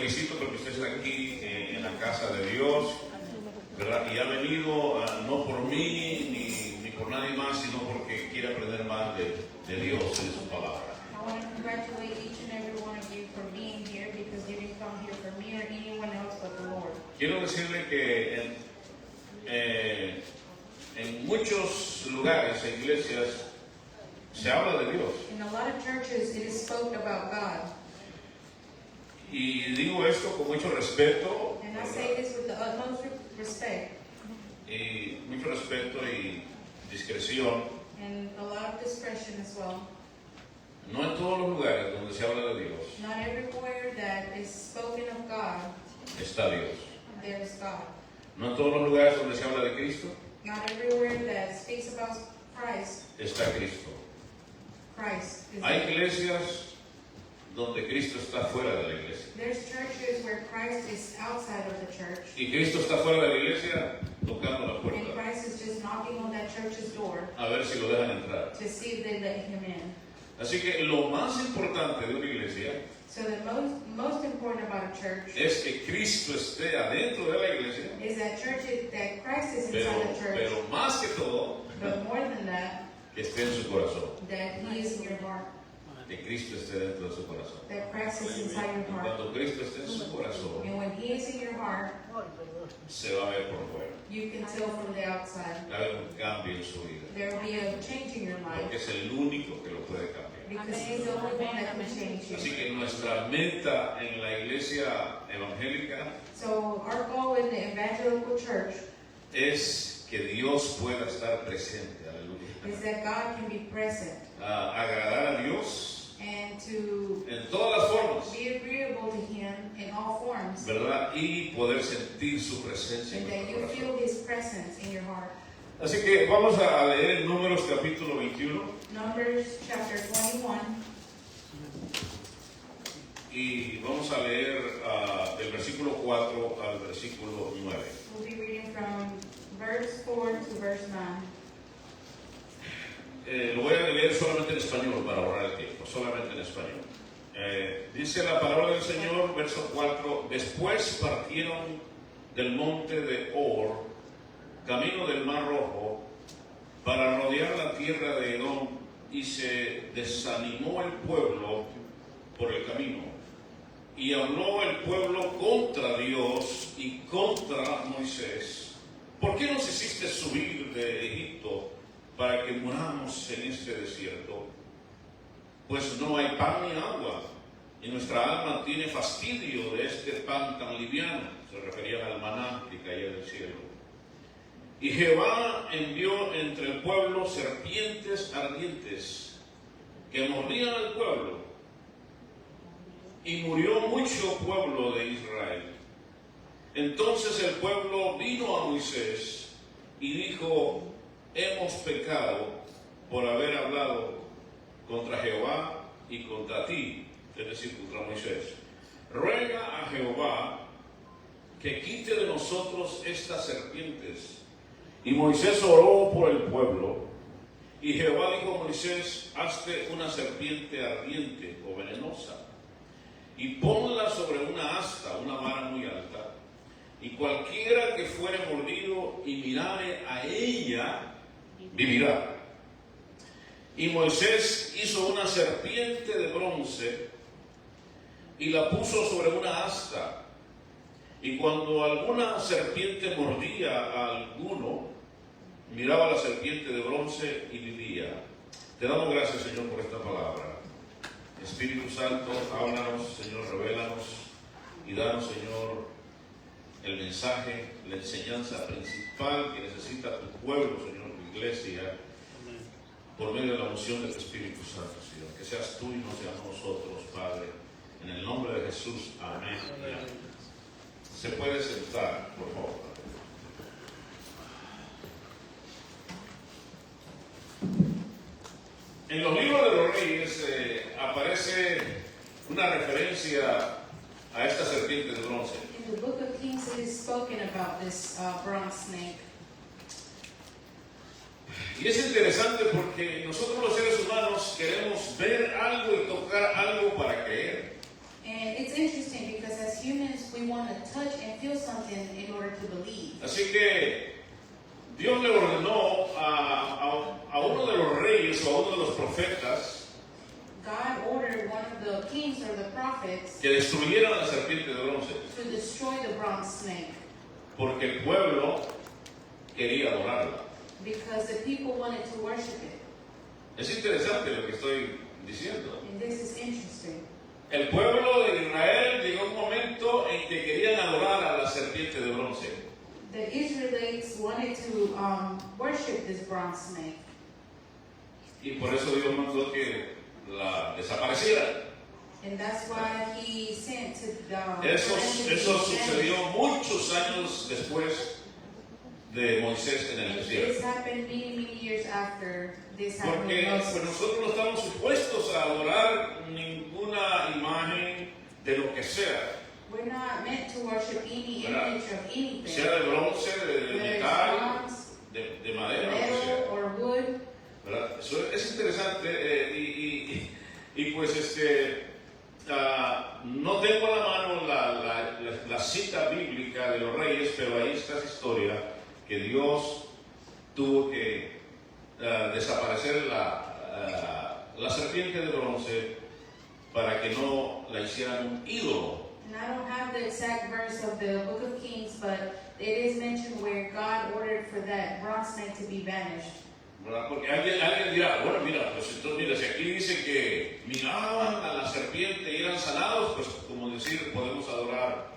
felicito porque usted está aquí en la casa de Dios, ¿verdad? Y ha venido no por mí ni por nadie más, sino porque quiere aprender más de Dios y de su palabra. I want to congratulate each and every one of you for being here because you didn't come here for me or anyone else but the Lord. Quiero decirle que en muchos lugares, en iglesias, se habla de Dios. In a lot of churches, it is spoken about God. Y digo esto con mucho respeto, And I say this with the utmost respect y mucho respeto y discreción. and a lot of discretion as well. No en todos los lugares donde se habla de Dios Not everywhere that is spoken of God, está Dios. there is God. No en todos los lugares donde se habla de Cristo Not everywhere that speaks about Christ, está Cristo. Christ is Hay there. iglesias donde Cristo está fuera de la iglesia. There's churches where Christ is outside of the church. Y Cristo está fuera de la iglesia tocando la And puerta Christ is just knocking on that church's door a ver si lo dejan entrar. to see if they let him in. Así que lo más importante de una iglesia So the most important about a church es que Cristo esté adentro de la iglesia, is that that Christ is inside the church, pero más que todo, but more than that, que esté en su corazón. that he is in your heart, Que Cristo esté dentro de su corazón. that Christ is inside your Y heart. cuando Cristo esté en su corazón, And when he is in your heart, se va a ver por fuera. you can tell from the outside. Va a haber un cambio en su vida. There will be a change in your Porque life es el único que lo puede cambiar. because he's the only one that can change Así you. que nuestra meta en la iglesia evangélica So our goal in the evangelical church es que Dios pueda estar presente. is Aleluya. that God can be present Agradar a Dios and to en todas las formas, be agreeable to him in all forms, ¿verdad? Y poder sentir su presencia en and that nuestro you feel corazón. his presence in your heart. Así que vamos a leer Números capítulo 21 Numbers chapter 21, y vamos a leer del versículo 4 al versículo 9. we'll be reading from verse 4 to verse 9. Lo voy a leer solamente en español para ahorrar el tiempo, solamente en español. Dice la palabra del Señor, verso 4: Después partieron del monte de Or, camino del Mar Rojo, para rodear la tierra de Edom, y se desanimó el pueblo por el camino. Y habló el pueblo contra Dios y contra Moisés. ¿Por qué nos hiciste subir de Egipto para que muramos en este desierto? Pues no hay pan ni agua, y nuestra alma tiene fastidio de este pan tan liviano. Se refería al maná que caía del cielo. Y Jehová envió entre el pueblo serpientes ardientes que mordían al pueblo, y murió mucho pueblo de Israel. Entonces el pueblo vino a Moisés y dijo: hemos pecado por haber hablado contra Jehová y contra ti, es decir, contra Moisés. Ruega a Jehová que quite de nosotros estas serpientes. Y Moisés oró por el pueblo, y Jehová dijo a Moisés: hazte una serpiente ardiente o venenosa, y ponla sobre una asta, una vara muy alta, y cualquiera que fuere mordido y mirare a ella, vivirá. Y Moisés hizo una serpiente de bronce y la puso sobre una asta, y cuando alguna serpiente mordía a alguno, miraba la serpiente de bronce y vivía. Te damos gracias, Señor, por esta palabra. Espíritu Santo, háblanos, Señor, revélanos y danos, Señor, el mensaje, la enseñanza principal que necesita tu pueblo, Señor, tu iglesia, por medio de la unción de tu Espíritu Santo, Señor. Que seas tú y no seamos nosotros, Padre. En el nombre de Jesús, amén. Amén. Se puede sentar, por favor. En los libros de los reyes aparece una referencia a esta serpiente de bronce. In the book of Kings, it is spoken about this bronze snake. Y es interesante porque nosotros los seres humanos queremos ver algo y tocar algo para creer. And it's interesting because as humans, we want to touch and feel something in order to believe. Así que Dios le ordenó a uno de los reyes o a uno de los profetas God ordered one of the kings or the prophets que destruyeran la serpiente de bronce, to destroy the bronze snake porque el pueblo quería adorarla. because the people wanted to worship it. Es interesante lo que estoy diciendo. And this is interesting. El pueblo de Israel llegó un momento en que querían adorar a la serpiente de bronce. The Israelites wanted to worship this bronze snake. Y por eso Dios mandó que la desapareciera. And that's why he sent to Eso sucedió muchos años después de Moisés en el And desierto. this happened many years after this happened Porque with pues, Moses. nosotros no estamos supuestos a adorar ninguna imagen de lo que sea. We're not meant to worship any ¿Verdad? image of anything, Sea de bronce, de whether it's metal, bronze, de madera, lo que sea. metal, or wood. ¿Verdad? Eso es interesante y pues no tengo a la mano la cita bíblica de los reyes, pero ahí está esa historia que Dios tuvo que desaparecer la serpiente de bronce para que no la hicieran un ídolo. And I don't have the exact verse of the book of Kings, but it is mentioned where God ordered for that bronze snake to be banished. ¿Verdad? Porque alguien dirá, bueno, mira, pues entonces mira, si aquí dice que miraban a la serpiente y eran sanados, pues como decir, podemos adorar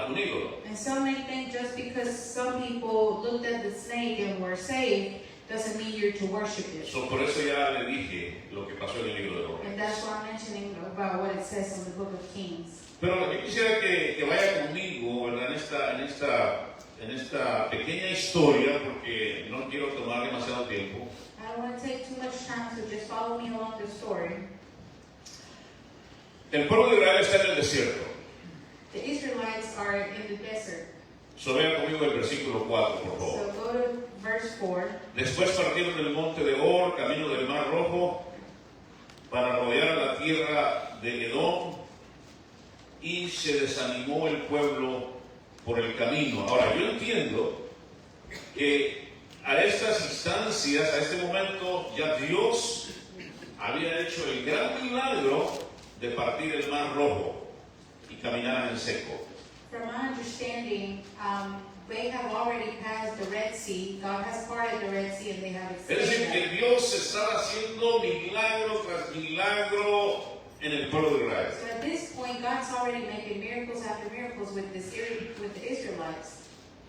un ídolo. And some may think just because some people looked at the snake and were saved, doesn't mean you're to worship it. So, por eso ya le dije lo que pasó en el libro de los And Reyes. that's why I'm mentioning about what it says in the book of Kings. Pero yo quisiera que vaya conmigo, ¿verdad? En esta pequeña historia, porque no quiero tomar demasiado tiempo. I don't want to take too much time, so just follow me along the story. El pueblo de Israel está en el desierto. The Israelites are in the desert. So, vean conmigo el versículo 4, por favor. So go to verse 4. Después partieron del monte de Or, camino del Mar Rojo, para rodear la tierra de Edom, y se desanimó el pueblo por el camino. Ahora, yo entiendo que a estas instancias, a este momento, ya Dios había hecho el gran milagro de partir el Mar Rojo y caminar en seco. From my understanding, they have already passed the Red Sea. God has parted the Red Sea and they have Es decir, escaped. que Dios estaba haciendo milagro tras milagro en el pueblo de Israel. So at this point, God's already making miracles after miracles with the Israelites.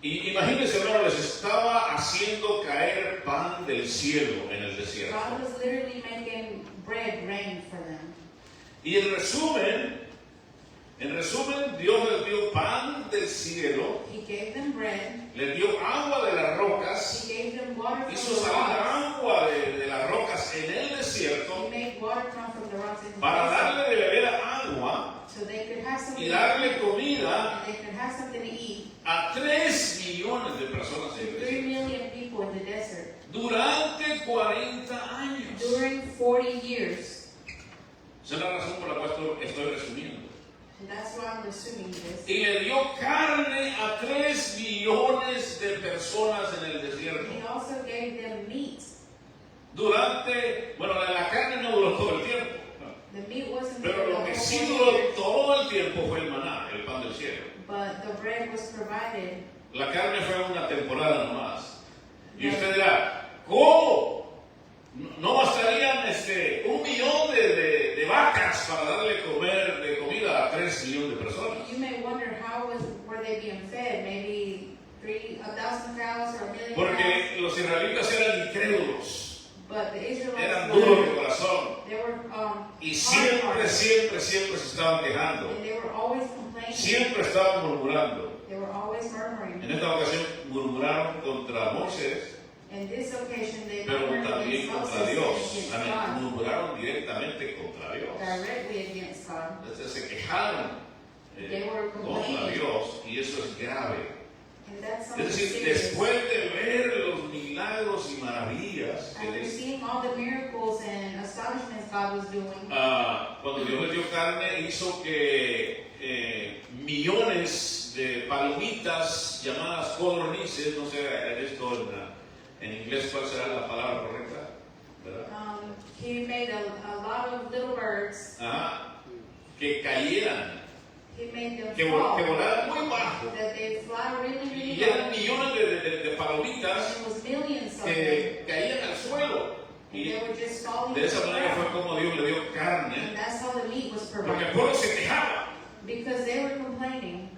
Y imagínense, hermano, les estaba haciendo caer pan del cielo en el desierto. God was literally making bread rain for them. Y en resumen, Dios les dio pan del cielo, He gave them bread. les dio agua de las rocas, He gave them water hizo from the salir rocks. agua de las rocas en el He desierto made water come from the rocks into para the desert, darle de beber agua so they could have something y to darle eat, comida and they could have something to eat. a 3 millones de personas en el 3 desierto million people in the desert durante 40 años. during 40 years. Esa es la razón por la cual estoy resumiendo. And that's why I'm assuming this. Y le dio carne a 3 millones de personas en el desierto. He also gave them meat. La carne no duró todo el tiempo, The meat wasn't pero there lo the que whole sí 40 duró years, todo el tiempo fue el maná, el pan del cielo. but the bread was provided. La carne fue una temporada nomás. Y usted dirá, ¿cómo? ¿No bastarían 1 millón de vacas para darle de comida a 3 millones de personas? You may wonder were they being fed? Maybe 1,000 cows or 1 million cows? Porque los israelitas eran incrédulos, But the Israelites eran duros de were, corazón. they were Y hard-hearted. siempre se estaban quejando. And they were always complaining. Siempre estaban murmurando. They were always murmuring. En esta ocasión murmuraron contra Moisés, In this occasion, they pero murmured también against contra Moses and Dios. against Amén. God, Murmuraron directamente contra Dios. directly against God. Entonces se quejaron They were contra complaining. Dios y eso es grave. And that's Es something decir, serious. después de ver los milagros y maravillas que After les seeing all the miracles and astonishments God was doing, cuando Dios les dio carne, hizo que millones de palomitas llamadas codornices, no sé esto en inglés cuál será la palabra correcta, ¿verdad? He made a lot of little birds. Ajá, que cayeran, He made them que fall. volaran muy bajo. That they fly really, really Y eran low. millones de palomitas There was millions of them. que caían al suelo. And Y they were just falling de to esa the manera fue ground. como Dios le dio And carne, that's how the meat was porque el provided. pueblo se quejaba. Because they were complaining.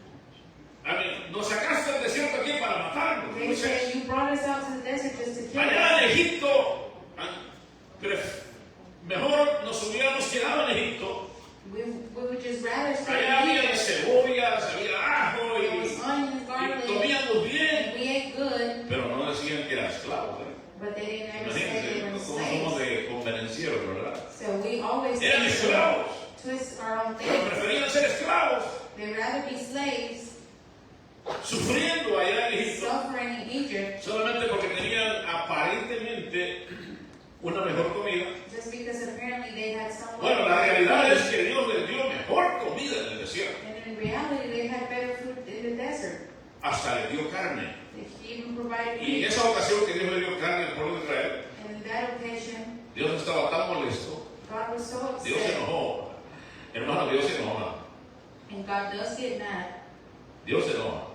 A mí, nos sacaste del desierto aquí para matarnos. They Moisés. said, you brought us out to the desert just to kill us. Allá en Egipto, mejor nos hubiéramos quedado en Egipto. We would just rather stay Allá in había Egypt. cebollas, había ajo There was y onions, garlic, comíamos bien. and we ate good, Pero no decían que eran esclavos. but they didn't ever say they were Imagínense cómo somos slaves. de convenencieros, ¿verdad? So we always Eran esclavos, twist our own pero things. preferían ser esclavos, They'd rather be slaves, sufriendo allá en Egipto, suffering in Egypt, solamente porque tenían aparentemente una mejor comida. just because apparently they had someone. Bueno, la realidad es que Dios les dio mejor comida en el desierto. And in reality, they had better food in the desert. Hasta les dio carne. He even provided Y en meat. esa ocasión que Dios le dio carne al pueblo de Israel, And in that occasion, Dios estaba tan molesto. God was so Dios se upset. enojó. Hermano, Dios se enoja. And God does get mad. Dios se enoja.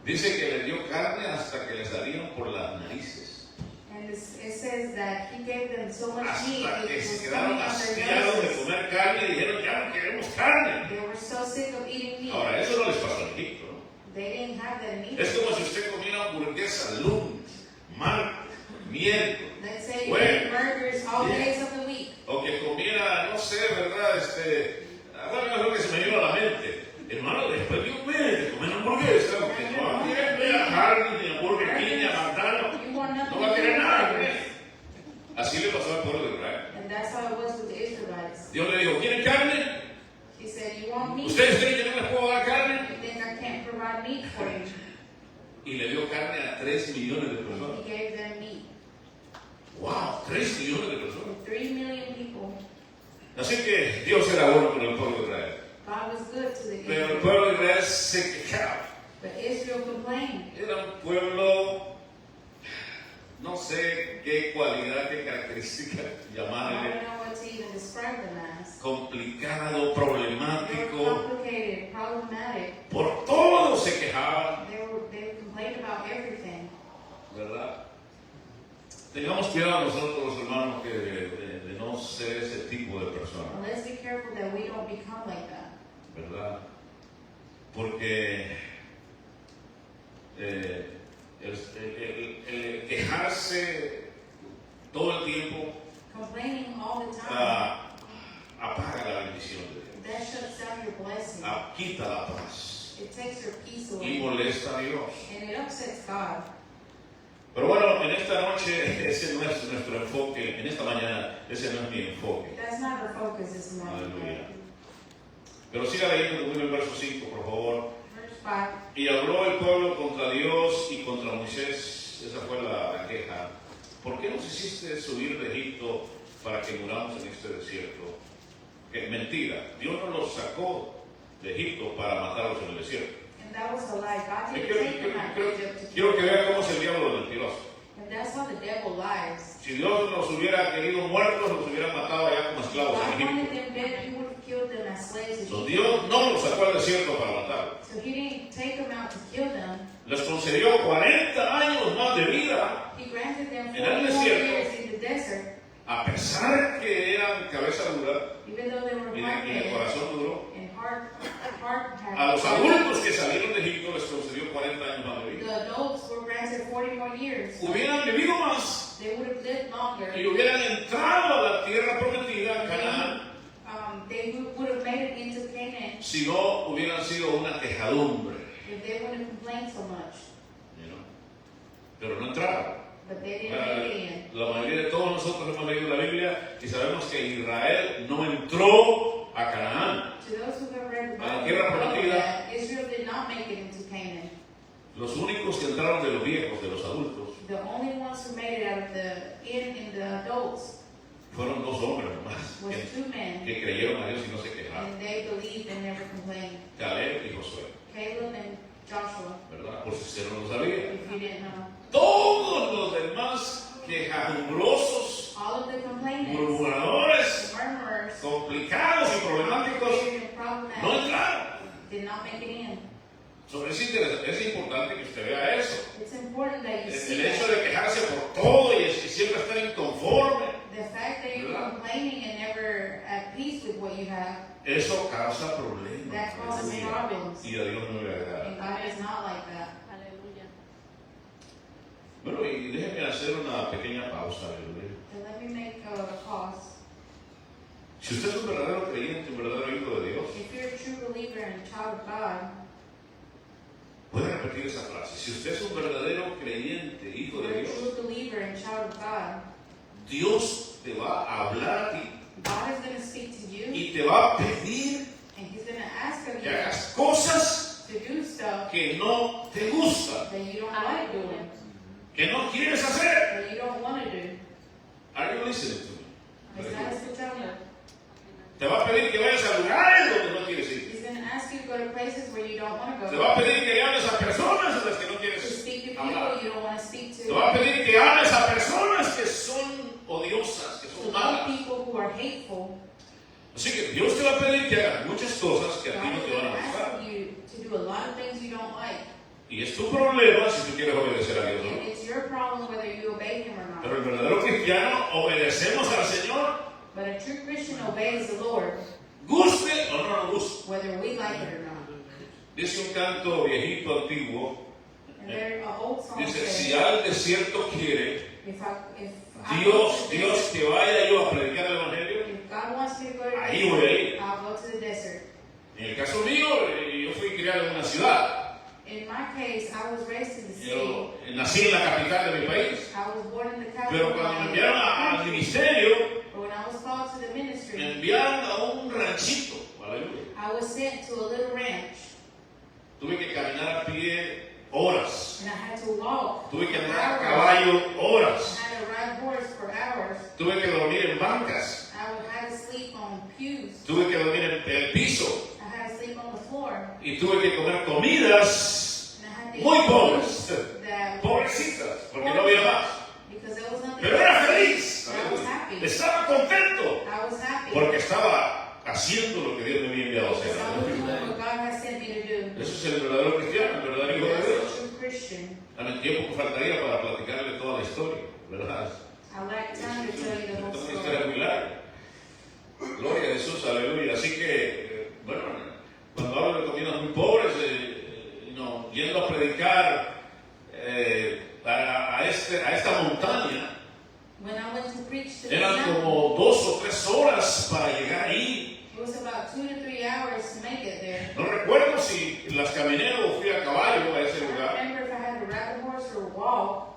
Dice que les dio carne hasta que les salían por las narices. And it says that He gave them so much meat, Hasta it que se was quedaron coming out their hastiados de noses. comer carne y dijeron, ya no queremos carne. They were so sick of eating meat. Ahora, eso no les pasó en Egipto, ¿no? They didn't have that in Es Egypt. como si usted comiera hamburguesa lunes, martes, miércoles, Let's say you Bueno. eat burgers all Yeah. days of the week. o que comiera, no sé, ¿verdad? Bueno, es lo que se me vino a la mente. Hermano, después de un mes de comer hamburguesa, porque no va a querer ver a Harley, ni a Burger King, ni a McDonald's, You want nothing no va a to do querer with nada. burgers. Así le pasó al pueblo de Israel. And that's how it was with the Israelites. Dios le dijo, ¿quieren carne? He said, you want meat? ¿Ustedes creen que no les puedo dar carne? You think I can't provide meat for you? Y le dio carne a 3 millones de personas. He gave them meat. ¡Wow! 3 millones de personas. 3 million people. Así que Dios era bueno con el pueblo de Israel. God was good to the Pero el Israelites. pueblo de Israel se quejaba. But Israel complained. Era un pueblo, no sé qué cualidad, qué característica I llamarle, don't know what to even describe them as. complicado, They were problemático. complicated, problematic. Por todo se quejaban, They complained about everything. ¿verdad? Tengamos cuidado nosotros, hermanos, que de no ser ese tipo de personas, And let's be careful that we don't become like that. ¿verdad? Porque el quejarse todo el tiempo Complaining all the time, apaga la bendición de Dios, that shuts down your blessing. quita la paz It takes your peace y away. molesta a Dios. And it upsets God. Pero bueno, en esta noche ese no es nuestro enfoque, en esta mañana ese no es mi enfoque. That's not our focus this morning. Aleluya. Pero siga leyendo conmigo el verso 5, por favor. Verse 5. Y habló el pueblo contra Dios y contra Moisés. Esa fue la queja. ¿Por qué nos hiciste subir de Egipto para que muramos en este desierto? Que mentira. Dios no los sacó de Egipto para matarlos en el desierto. And that was a lie. God Yo didn't take them out of Egypt to quiero que kill vean them. cómo es el diablo de mentiroso. And that's how the devil lies. Si Dios nos hubiera querido muertos, los hubiera matado allá como esclavos God en wanted Egipto. them dead, He would have killed them as slaves in So, Egypt. Dios no los sacó al desierto para matarlos. So He didn't take them out to kill them. Les concedió 40 años más de vida, He granted them En el 40 more desierto. years in the desert, a pesar que eran cabeza dura even though they were y de hard-headed corazón duro. and hard A los adultos que salieron de Egipto les concedió 40 años más de vida. The adults were granted 40 more years. Hubieran vivido más They would have lived longer. y hubieran entrado a la tierra prometida, Canaán, They would have made it into Canaan si no hubieran sido una quejadumbre. if they wouldn't have complained so much. You know. Pero no entraron. But they didn't make it in. La mayoría de todos nosotros hemos leído la Biblia y sabemos que Israel no entró a Canaán. To those who have read the A la Bible, tierra we know prometida. that Israel did not make it into Canaan. Los únicos que entraron de los viejos, de los adultos, The only ones who made it out of the adults fueron 2 hombres nomás was 2 men que creyeron a Dios y no se quejaron. quejaban. And they believed and never complained. Caleb y Josué, Caleb and Joshua, ¿verdad? Por si usted no lo sabía. if you didn't know. Todos los demás quejumbrosos, All of the complainants, murmuradores, the murmurers, complicados y problemáticos, complicated and no problematic, entraron. did not make it in. So, es importante que usted vea eso. It's important that you El see hecho that. de quejarse por todo y siempre estar inconforme, The fact that you're ¿verdad? complaining and never at peace with what you have, eso causa problemas. that causes Aleluya. problems. Y a Dios no le agrada. And God is not like that. Aleluya. Bueno, y déjenme hacer una pequeña pausa, aleluya. So let me make a pause. Si usted es un verdadero creyente, un verdadero hijo de Dios, If you're a true believer and a child of God, puede repetir esa frase. Si usted es un verdadero creyente, hijo you're de a Dios, true believer and child of God, Dios te va a hablar a ti God is going to speak to you y te va a pedir and He's going to ask of que you hagas cosas to do stuff que no te gustan, that you don't like doing, que no quieres hacer. that you don't want to do. Are you listening to ¿Me me? estás escuchando? Te va a pedir que vayas a lugares donde no quieres ir. He's going to ask you to go to places where you don't want to Te go, va a pedir que le hables a personas a las que no to quieres speak to hablar. people you don't want to speak Te va a to, pedir que hables a personas que son odiosas, que to son love malas. people who are hateful. Así que Dios te va a pedir que hagas muchas cosas que a ti God no is te going van to a gustar. ask you to do a lot of things you don't like. Y es tu problema si tú quieres obedecer a Dios o And no. it's your problem whether you obey Him or Pero not. el verdadero cristiano obedecemos al Señor, But a true Christian obeys the Lord, guste o no nos guste. whether we like it or not. Dice un canto viejito antiguo, And there an old song dice, si says, al desierto quiere if I Dios que vaya yo a predicar el Evangelio, if God wants me to go to the ahí voy a ir. desert, I'll go to the desert. En el caso mío, yo fui criado en una ciudad. In my case, I was raised in the city. Yo nací en la capital de mi país. I was born in the capital. Pero of cuando me my enviaron al country. ministerio, But when I was called to the me ministry, enviaron a un ranchito. Aleluya. I was sent to a little ranch, Tuve que caminar a pie horas. and I had to walk. Tuve que for andar a hours. caballo horas. I had to ride horse for hours. Tuve que dormir en bancas. I would have to sleep on pews. Tuve que dormir en el piso. I had to sleep on the floor. Y tuve que comer comidas And I had to muy eat pobres. food that Pobrecitas, porque no había más. because there was nothing. Pero era feliz. I was happy. Estaba contento. I was happy. Porque estaba haciendo lo que Dios me había enviado a Because I was hacer. doing what God has sent me to do. Eso es el verdadero cristiano, el verdadero hijo de That's Dios. a true Christian. También tiempo que faltaría para platicarle toda la historia, ¿verdad? I lack time to tell you the whole Esta es una story. historia muy larga. Gloria a Jesús, aleluya. Así que, bueno, cuando hablo de comidas muy pobres, yendo a predicar a esta montaña, When I went to preach to the eran mountain, como 2 o 3 horas para llegar ahí. it was about 2 to 3 hours to make it there. No recuerdo si las caminé o fui a caballo a ese I don't lugar, remember if I had to ride the horse or walk,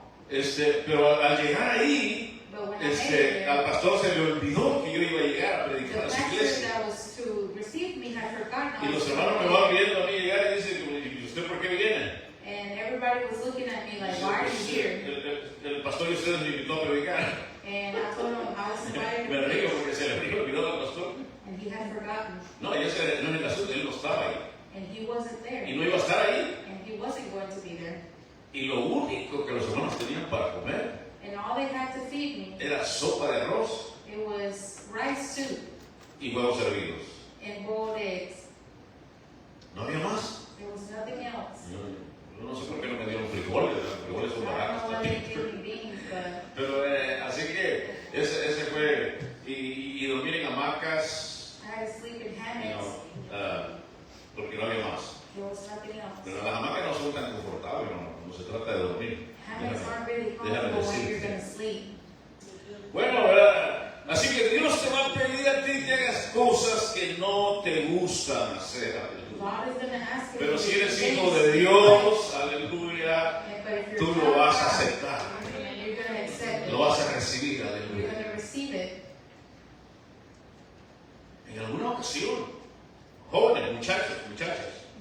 pero al llegar ahí, but when I made it al there, pastor se le olvidó que yo iba a llegar a the predicar a su pastor iglesia. that was to receive me had forgotten Y I was los hermanos me going. van viendo a mí llegar y dicen, ¿y usted por qué viene? And everybody was looking at me like, why are you here? El pastor de ustedes me invitó a predicar. And I told him I was invited Me to río preach, porque se le olvidó al pastor. and he had forgotten, No, no en el asunto, él no estaba ahí. and he wasn't Y there, no iba a estar ahí. and he wasn't going to be there. Y lo único que los hermanos tenían para comer And all they had to feed me, era sopa de arroz it was rice soup y huevos hervidos. and boiled eggs. No había más. There was nothing else. Yo no sé por qué no me dieron frijoles, los frijoles I son don't baratos know why they también. gave me beans, but Pero así que ese fue, y dormir en hamacas, I had to sleep in you hammocks. know, porque no había más. There was nothing else. Pero las hamacas no son tan confortables, no se trata de dormir. Hammocks aren't really Déjame comfortable when decirte. you're going to sleep. Bueno, ¿verdad? Así que Dios te va a pedir a ti que hagas cosas que no te gustan hacer. Aleluya. God is going to ask you Pero to si do eres things hijo de you Dios, aleluya, like, but if you're tú a lo child vas a of God, aceptar, you're going to accept it. lo vas a recibir, You're aleluya. going to receive it. En alguna ocasión, jóvenes, muchachas,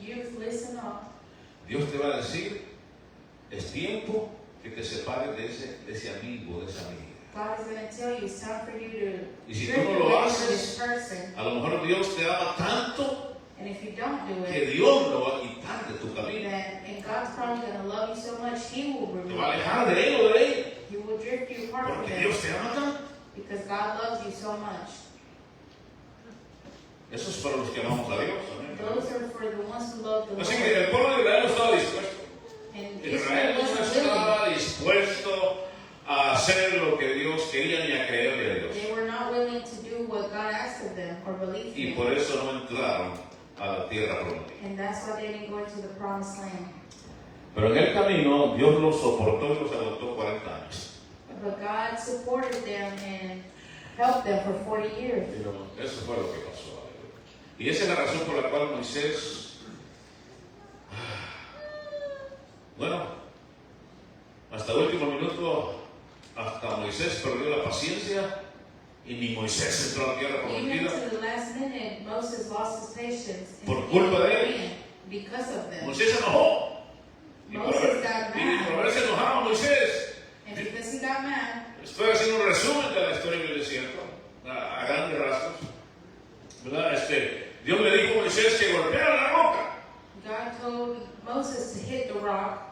Youth, listen up. Dios te va a decir, es tiempo que te separes de ese amigo, de esa amiga. God is going to tell you it's time for you to Y si tú drift no lo away from this haces, person. a lo mejor Dios te ama tanto And if you don't do que it, Dios lo va a quitar de tu camino. and God's probably going to love you so much, He will Te remove va a you. alejar de Él o de ella. He will drift you apart from Porque them Dios te ama tanto. because God loves you so much. Eso es para los que amamos a Dios. Amén. Those are for the ones who love the Así Lord. que el pueblo de Israel no estaba dispuesto. And Israel Israel no wasn't willing. estaba dispuesto a hacer lo que Dios quería ni a creerle a Dios. They were not willing to do what God asked of them or believe Y in. por eso no entraron a la tierra prometida. And that's why they didn't go into the promised land. Pero en el camino Dios los soportó y los aguantó 40 años. But God supported them and helped them for 40 years. Eso fue lo que pasó. Y esa es la razón por la cual Moisés, bueno, hasta el último minuto, hasta Moisés perdió la paciencia y ni Moisés entró a la tierra Even prometida. to the last minute, Moses lost his patience and Por he culpa de didn't ellos. go in because of them. Moisés se enojó. Y por Moses got mad. haberse enojado Moisés, And because he got mad, estoy haciendo un resumen de la historia del desierto, a grandes rasgos. ¿Verdad? Dios le dijo a Moisés que golpeara la roca. God told Moses to hit the rock,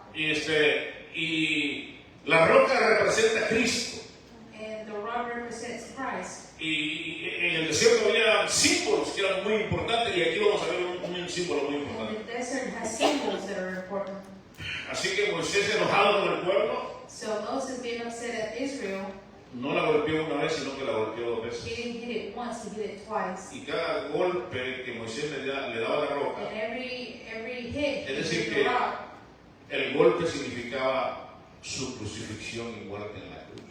Y la roca representa a Cristo. and the rock represents Christ. Y en el desierto había símbolos que eran muy importantes, y aquí vamos a ver un símbolo muy And importante. the desert has symbols that are important. Así que Moisés, enojado con el pueblo, So Moses being upset at Israel, no la golpeó una vez, sino que la golpeó 2 he veces. didn't hit it once, he hit it twice. Y cada golpe que Moisés le daba a la roca, And every hit, Es he decir hit que- the rock. el golpe significaba su crucifixión y muerte en la cruz.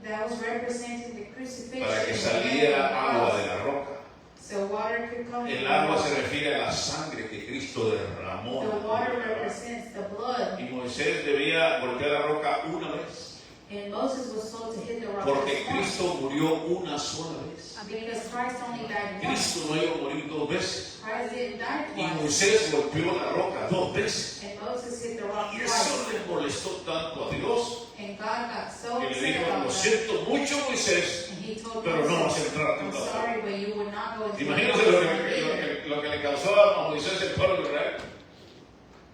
That was representing the crucifixion. Para que and saliera the agua cross. de la roca. So water could come El from agua the se rock. refiere a la sangre que Cristo derramó. The water represents the blood. Y Moisés debía golpear la roca una vez. And Moses was told to hit the rock Porque just once. Cristo murió una sola vez. Because Christ only died once. Cristo no iba a morir 2 veces. Christ didn't die Y twice. Moisés golpeó la roca 2 veces. And Moses hit the rock Y eso twice. le molestó tanto a Dios And God got so que le upset dijo: about lo that. siento mucho, Moisés, And he told pero no vas a Moses, entrar a I'm tu sorry, but you would not go into the Imagínense promised land either. lo que le causó a Moisés el pueblo de Israel.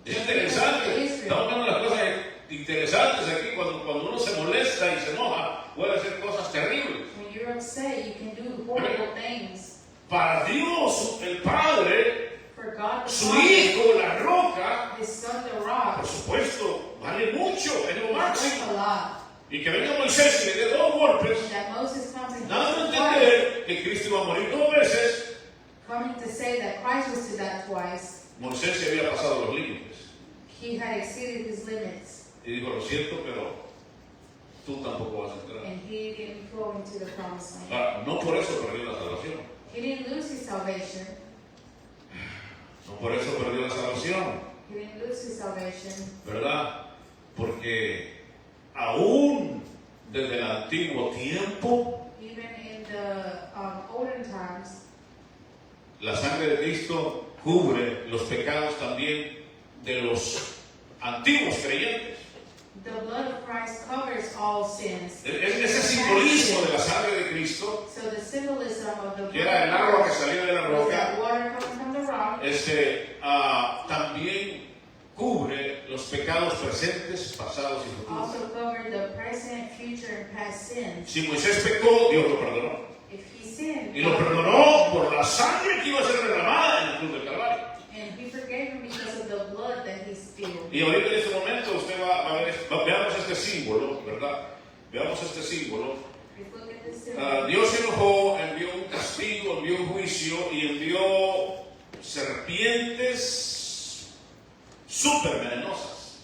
Es interesante. Estamos viendo las cosas interesantes aquí. Cuando uno se molesta y se enoja, puede hacer cosas terribles. When you're upset, you can do horrible things. Para Dios, el Padre, For God the su Father, Hijo, la roca, His Son, the por rock, supuesto, vale mucho, es lo is máximo. a lot. Y que venga Moisés y le dé 2 golpes, And that Moses comes and dando a hits twice, entender que Cristo iba a morir 2 veces. coming to say that Christ was to die twice. Moisés se había pasado los límites He had exceeded his limits, y dijo: lo siento, pero tú tampoco vas a entrar. and he didn't go into the promised land. Ahora, no por eso perdió la salvación. He didn't lose his salvation. No por eso perdió la salvación, He didn't lose his salvation. ¿verdad? Porque aún desde el antiguo tiempo, Even in the olden times, la sangre de Cristo cubre los pecados también de los antiguos creyentes. the blood of Christ covers all sins. Ese simbolismo de la sangre de Cristo, So the symbolism of the blood que era el agua que salía de la was roca, that water coming from the rock, también cubre los pecados presentes, pasados y futuros. also covered the present, future, and past sins. Si Moisés pecó, Dios lo perdonó. If he sinned, Y lo perdonó por la sangre que iba a ser derramada en la cruz del Calvario. and he forgave him because of the blood that he spilled. Y ahorita en este momento usted va a ver, veamos este símbolo, ¿verdad? Veamos este símbolo. If you look at this symbol, Dios se enojó, envió un castigo, envió un juicio y envió serpientes súper venenosas.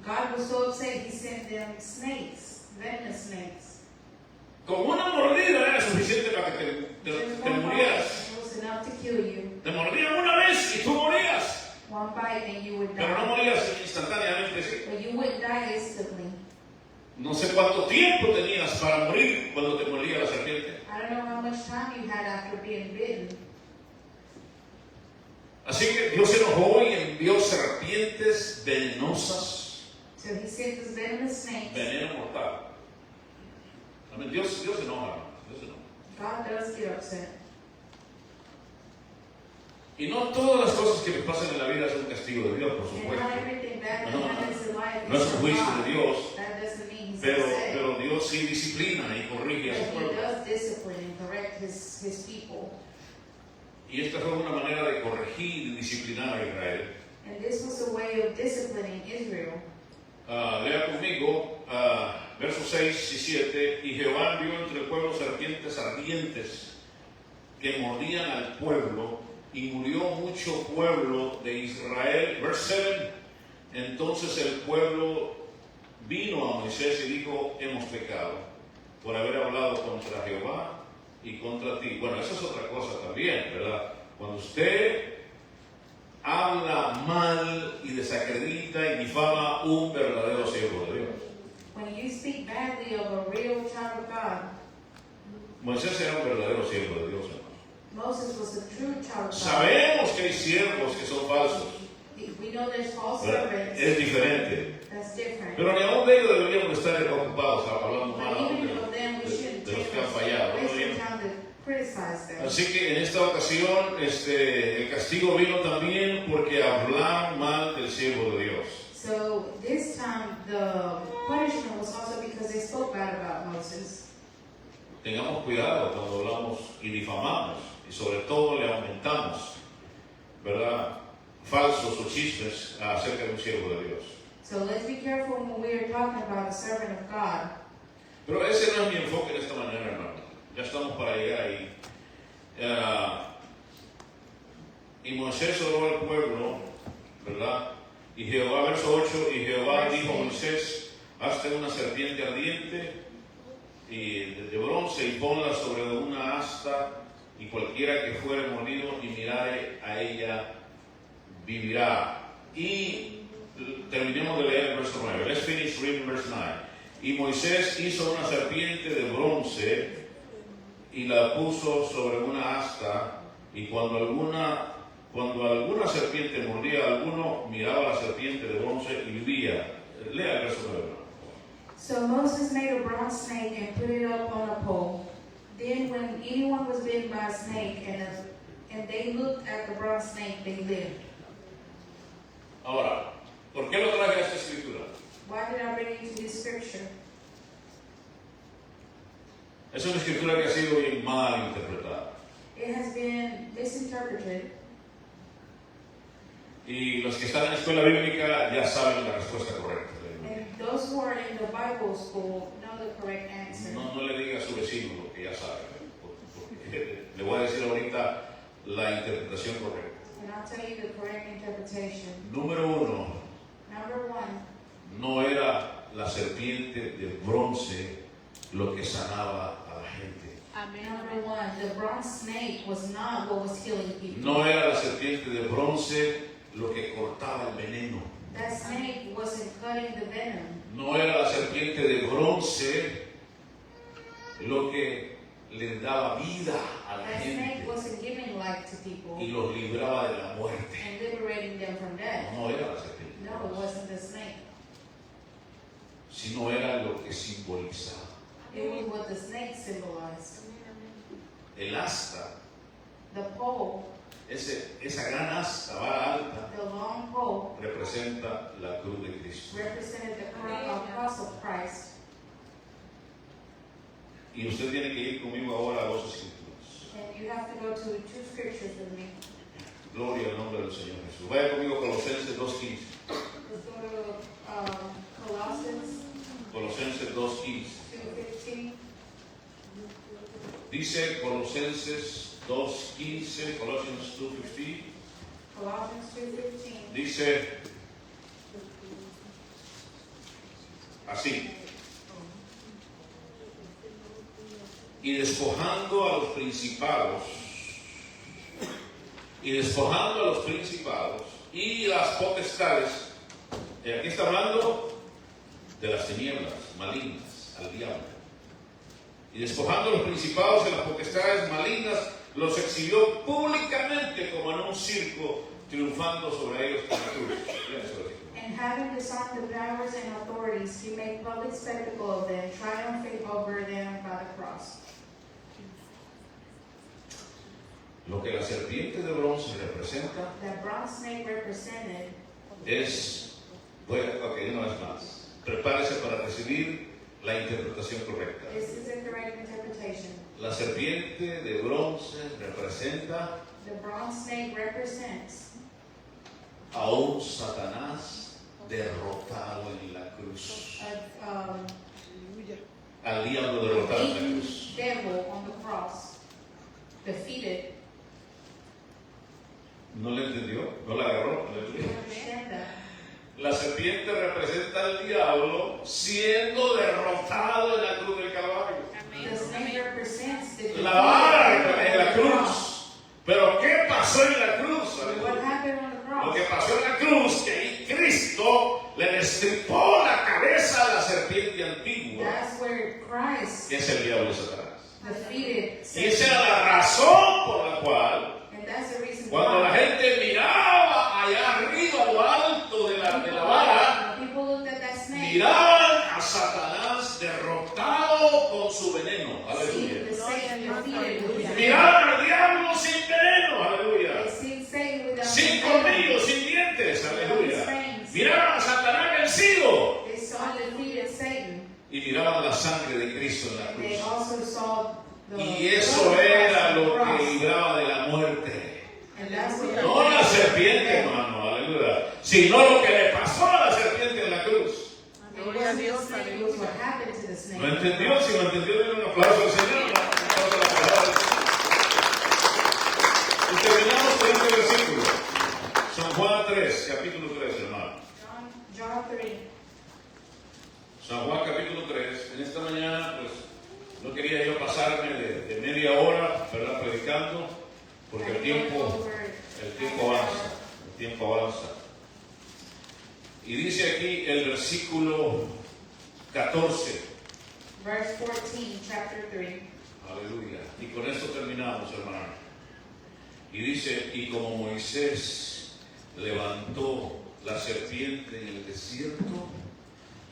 God was so upset, he sent them snakes, venomous snakes. Con una mordida era suficiente para que te Just one bite, murieras. it was enough to kill you. Te mordían una vez y tú morías. One bite and you would Pero no die. morías instantáneamente, sí. But you wouldn't die instantly. No sé cuánto tiempo tenías para morir cuando te mordía la serpiente. I don't know how much time you had after being bitten. Así que Dios se enojó y envió serpientes venenosas, So he sent those venomous snakes, veneno mortal. Dios se enoja, Dios se enoja. God does get upset. Y no todas las cosas que me pasan en la vida son castigo de Dios, por And supuesto. not everything bad that No, happens in life no es is un from juicio God. de Dios, That doesn't mean he's pero upset. Dios sí disciplina y corrige a su But he pueblo. does discipline and correct his people. Y esta fue una manera de corregir y disciplinar a Israel. And this was a way of disciplining Israel. Lea conmigo versos 6 y 7. Y Jehová envió entre el pueblo serpientes ardientes que mordían al pueblo, y murió mucho pueblo de Israel. Verse 7. Entonces el pueblo vino a Moisés y dijo: hemos pecado por haber hablado contra Jehová y contra ti. Bueno, eso es otra cosa también, ¿verdad? Cuando usted habla mal y desacredita y difama un verdadero siervo de Dios. When you speak badly of a real child of God, Moisés era un verdadero siervo de Dios, hermano. Moses was a true child of God. Sabemos que hay siervos que son falsos, We know there's false ¿verdad? servants. Es diferente. That's different. Pero ni aún de ellos deberíamos estar ocupados hablando mal But aún even of them, we shouldn't de los take que han fallado. ¿No? wasting time to criticize them. Así que en esta ocasión el castigo vino también porque hablaron mal del siervo de Dios. So this time the punishment was also because they spoke bad about Moses. Tengamos cuidado cuando hablamos y difamamos, y sobre todo le aumentamos, ¿verdad?, falsos o chismes acerca de un siervo de Dios. So let's be careful when we are talking about a servant of God. Pero ese no es mi enfoque en esta mañana, hermano. Ya estamos para llegar ahí. Y Moisés oró al pueblo, ¿verdad? Y Jehová, verso 8, y Jehová dijo a Moisés: hazte una serpiente ardiente y de bronce y ponla sobre una asta, y cualquiera que fuere mordido y mirare a ella vivirá. Y terminemos de leer el verso 9. Let's finish reading verse 9. Y Moisés hizo una serpiente de bronce y la puso sobre una asta, y cuando alguna serpiente mordía a alguno, miraba a la serpiente de bronce y vivía. Lea el verso 9. So Moses made a bronze snake and put it up on a pole. Then when anyone was bitten by a snake and they looked at the bronze snake, they lived. Ahora, ¿por qué lo traje a esta escritura? Why did I bring you to this scripture? Es una escritura que ha sido bien mal interpretada. It has been misinterpreted. Y los que están en la escuela bíblica ya saben la respuesta correcta. And those who are in the Bible school know the correct answer. No le diga a su vecino lo que ya sabe, porque le voy a decir ahorita la interpretación correcta. And I'll tell you the correct interpretation. Número 1, Number one, no era la serpiente de bronce lo que sanaba a la gente. number one, the bronze snake was not what was healing people. No era la serpiente de bronce lo que cortaba el veneno. That snake wasn't cutting the venom. No era la serpiente de bronce lo que le daba vida a la That snake gente wasn't giving life to people y los libraba de la muerte. and liberating them from death. No era la serpiente, No, it wasn't the snake. sino era lo que simbolizaba. It was what the snake symbolized. El asta, The pole, esa gran asta, vara alta, the long pole, representa la cruz de Cristo. represented the cross of Christ. Y usted tiene que ir conmigo ahora a dos escrituras. And you have to go to two scriptures with me. Gloria al nombre del Señor Jesús. Vaya conmigo a Colosenses 2.15. Let's go to Colossians Colosenses 2.15. 2:15. Dice Colosenses 2.15, Colossians 2.15. Colossians 2:15. Dice así: y despojando a los principados, y las potestades. Aquí está hablando de las tinieblas malignas, al diablo. Y despojando a los principados y las potestades malignas, los exhibió públicamente como en un circo, triunfando sobre ellos con la cruz. And having disarmed the powers and authorities, he made public spectacle of them, triumphing over them by the cross. Lo que la serpiente de bronce representa That bronze snake represented, es, bueno, ok, una vez más, prepárese para recibir la interpretación correcta. this is a correct interpretation. La serpiente de bronce representa The bronze snake represents a un Satanás derrotado en la cruz. Al diablo derrotado en la beaten cruz. devil on the cross, defeated. ¿No le entendió? ¿No la agarró? Do you understand that? La serpiente representa al diablo siendo derrotado en la cruz del Calvario. The snake represents the La vara defeat en la of the cross. cruz. Pero ¿qué pasó en la cruz? What happened on the Lo que cross? pasó en la cruz, que ahí Cristo le destripó la cabeza a la serpiente antigua, That's where Christ que es el diablo de Satanás. defeated Y esa Satan. era la razón por la cual, And that's the reason cuando la why. gente miraba allá arriba, a lo alto de la vara, When people looked at that snake, miraban a Satanás derrotado con su veneno. see Aleluya. the Satan defeated with that. Miraban al diablo sin veneno. Aleluya. They see Satan without Sin venom. colmillos, sin dientes. Aleluya. Miraban a Satanás vencido. They saw defeated Satan. Y miraban la sangre de Cristo en la And they cruz. also saw the Y eso blood of era Christ on the lo que cross. libraba de la muerte. And that's what No la serpiente, hermano, aleluya. Sino lo que le pasó a la serpiente en la cruz. It wasn't the snake, it was what happened to the snake. ¿Lo entendió? Si lo entendió, denle un aplauso al Señor. Un aplauso a la palabra del Señor. Y terminamos con este versículo. San Juan 3, capítulo 3, hermano. John 3. San Juan capítulo 3. En esta mañana, pues, no quería yo pasarme de media hora, ¿verdad? Predicando, porque el tiempo avanza. El tiempo avanza. Y dice aquí el versículo 14. Verse 14, chapter 3. Aleluya. Y con esto terminamos, hermano. Y dice, y como Moisés levantó la serpiente en el desierto,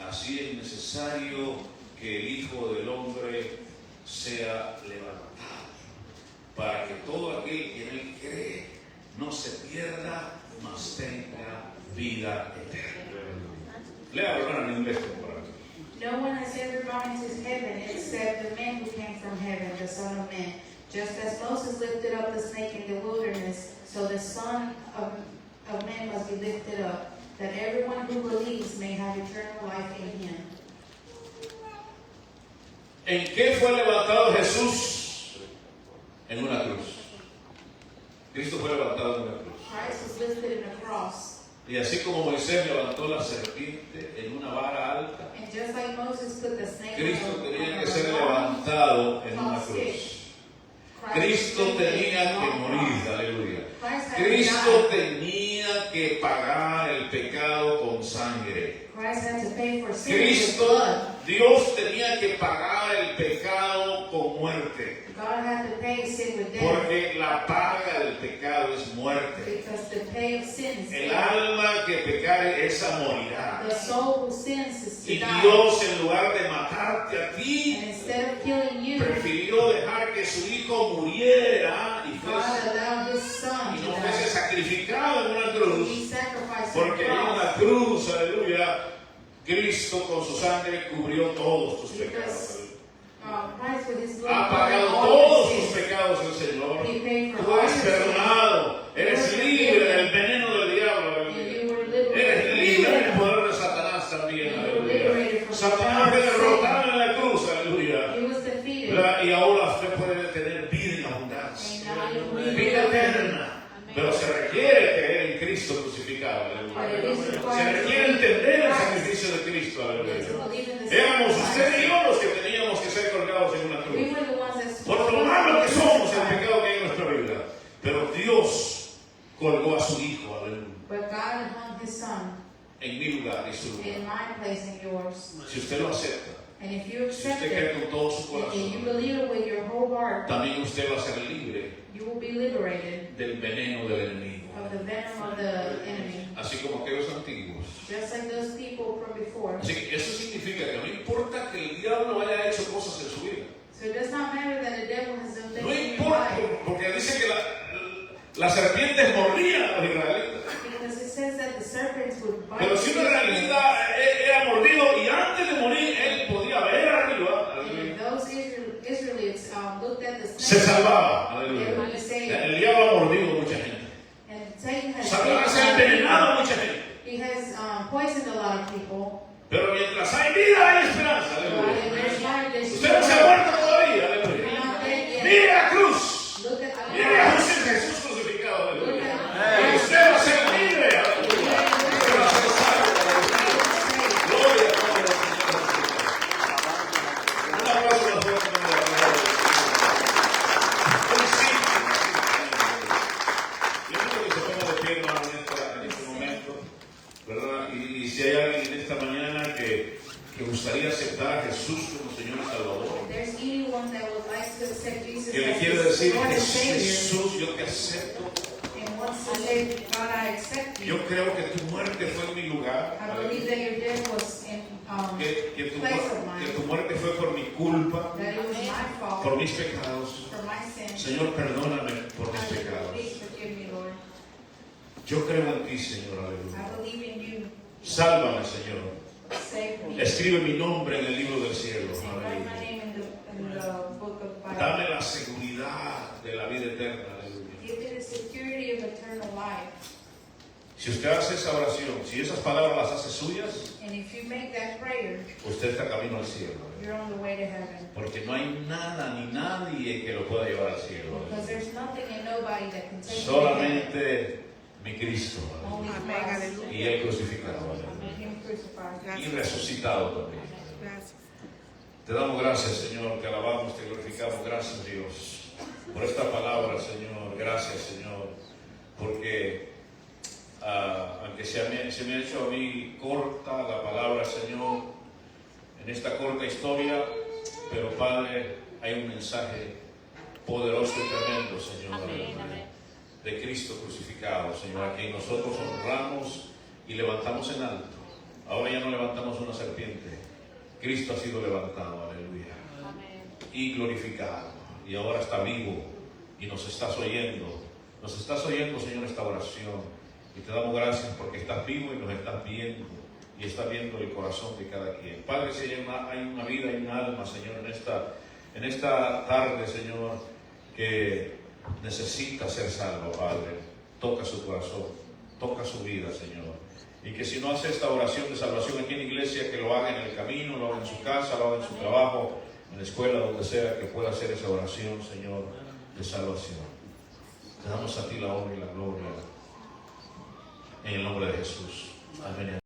así es necesario que el Hijo del Hombre sea levantado, para que todo aquel que en él cree no se pierda, mas tenga vida eterna. Lea, hermano, en inglés, por favor. No one has ever gone into heaven except the man who came from heaven, the Son of Man. Just as Moses lifted up the snake in the wilderness, so the Son of Man must be lifted up, that everyone who believes may have eternal life in him. ¿En qué fue levantado Jesús? En una cruz. Cristo fue levantado en una cruz. Christ was lifted in a cross. Y así como Moisés levantó la serpiente en una vara alta, And just like Moses put the snake Cristo on tenía a que ser long levantado en una tall cruz. stick, Cristo was tenía lifted in que a long morir, cross. aleluya. Christ had to Cristo die. tenía que pagar el pecado con sangre. Christ had to pay for sin with Cristo, blood. Dios tenía que pagar el pecado con muerte. God had to pay sin with death. Porque la paga del pecado es muerte. Because the pay of sin is El death. alma que pecare, esa morirá. The soul who sins is to Y die. Dios, en lugar de matarte a ti, And instead of killing you, prefirió dejar que su hijo muriera y God fuese, allowed his son y to no fuese die. sacrificado en una He cruz. sacrificed on Porque the en la cross. cruz, aleluya, Cristo con su sangre cubrió todos tus pecados. Because Christ with his blood Ha covered pagado all todos your tus sins. pecados el Señor. He paid for Tú all eres your sins. perdonado. Eres libre del veneno del diablo. And Aleluya. you were Eres libre del liberated. poder de Satanás también. And you were Aleluya. liberated from Satanás fue the power of derrotado en la cruz. Aleluya. He was defeated. ¿Verdad? Y ahora usted puede tener vida en abundancia. And now you live Vida in eterna. Pero se requiere creer en Cristo crucificado. Aleluya. Se requiere entender el sacrificio de Cristo. Aleluya. Éramos usted y yo los que teníamos que ser colgados en una We cruz. were the ones that Por lo malo que somos, el pecado que hay en nuestra vida. Pero Dios colgó a su Hijo, aleluya, But God hung his son en mi lugar y su in lugar. my place and yours. Si usted lo acepta, And if you si accept usted cree it, con todo su and you corazón, believe it with your whole heart, también usted va a ser libre you You will be liberated del veneno del enemigo. of the venom of the enemy. Así como aquellos antiguos. Just like those people from before. Así que eso significa que no importa que el diablo haya hecho cosas en su vida. So it does not matter that the devil has done No things in your importa, life. porque dice que las serpientes mordían a los israelitas. Because it says that the serpents would bite. Pero si uno en realidad era mordido y antes de morir él podía ver arriba, And those Israelites looked at the se snake. salvaba. They would be saved. El diablo ha mordido a mucha gente. And Satan has Satanás ha envenenado a mucha gente. He has poisoned a lot of people. Pero mientras hay vida hay esperanza. But Aleluya. if there's life, there's Usted no se ha muerto todavía. Aleluya. You're not dead yet. Mire la cruz. Look at Mire a Jesús crucificado. Aleluya. Y usted va a ser libre. Aleluya. Usted va a ser salvo. Aleluya. Gloria a Dios, Señor. Un aplauso más fuerte para la palabra. Yo quiero que se ponga de pie, hermano, en este momento, ¿verdad? Y si hay alguien en esta mañana que gustaría aceptar a Jesús como Señor y Salvador, There's anyone that would like to accept Jesus que le as quiere his decir, Lord and Savior Jesús, yo te acepto. and wants to say, God, I accept you. Yo creo que tu muerte fue en mi lugar. I believe that your death was in Que place of mine. tu muerte fue por mi culpa, That it was my fault por mis pecados. for my sins. Señor, perdóname por mis I beg, pecados. please forgive me, Lord. Yo creo en ti, Señor, I aleluya. believe in you. Sálvame, Señor. Save me. Escribe mi nombre en el libro del cielo. And write my Aleluya. name in the book of Bible. Dame la seguridad de la vida eterna. Aleluya. Give me the security of eternal life. Si usted hace esa oración, si esas palabras las hace suyas, And if you make that prayer, usted está camino al cielo. you're on the way to heaven. Porque no hay nada ni nadie que lo pueda llevar al cielo. Because there's nothing and nobody that can take you to heaven. Solamente mi Cristo. Only Amén, Christ. aleluya. Y Él crucificado. And Him crucified. Y resucitado también. Gracias. Te damos gracias, Señor, te alabamos, te glorificamos. Gracias, Dios, por esta palabra, Señor. Gracias, Señor, porque aunque se me ha hecho a mí corta la palabra, Señor, en esta corta historia, pero Padre, hay un mensaje poderoso y tremendo, Señor, de Cristo crucificado, Señor, a quien nosotros honramos y levantamos en alto. Ahora ya no levantamos una serpiente. Cristo ha sido levantado, aleluya, y glorificado, y ahora está vivo, y nos estás oyendo, Señor, esta oración, y te damos gracias porque estás vivo y nos estás viendo, y estás viendo el corazón de cada quien. Padre, si hay una vida, hay un alma, Señor, en esta tarde, Señor, que necesita ser salvo, Padre, toca su corazón, toca su vida, Señor. Y que si no hace esta oración de salvación aquí en la iglesia, que lo haga en el camino, lo haga en su casa, lo haga en su trabajo, en la escuela, donde sea, que pueda hacer esa oración, Señor, de salvación. Te damos a ti la honra y la gloria, en el nombre de Jesús. Amén.